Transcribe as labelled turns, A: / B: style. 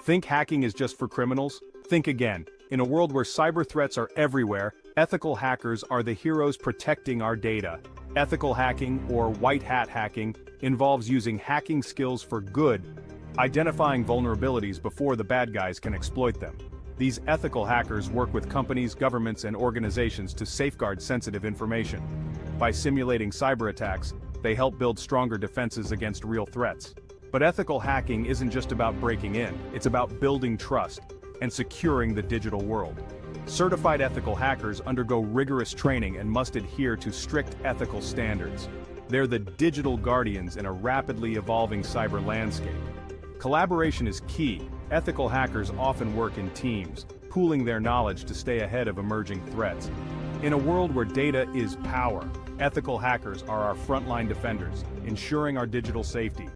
A: Think hacking is just for criminals? Think again. In a world where cyber threats are everywhere, ethical hackers are the heroes protecting our data. Ethical hacking, or white hat hacking, involves using hacking skills for good, identifying vulnerabilities before the bad guys can exploit them. These ethical hackers work with companies, governments, and organizations to safeguard sensitive information. By simulating cyber attacks, they help build stronger defenses against real threats. But ethical hacking isn't just about breaking in, it's about building trust and securing the digital world. Certified ethical hackers undergo rigorous training and must adhere to strict ethical standards. They're the digital guardians in a rapidly evolving cyber landscape. Collaboration is key. Ethical hackers often work in teams, pooling their knowledge to stay ahead of emerging threats. In a world where data is power, ethical hackers are our frontline defenders, ensuring our digital safety.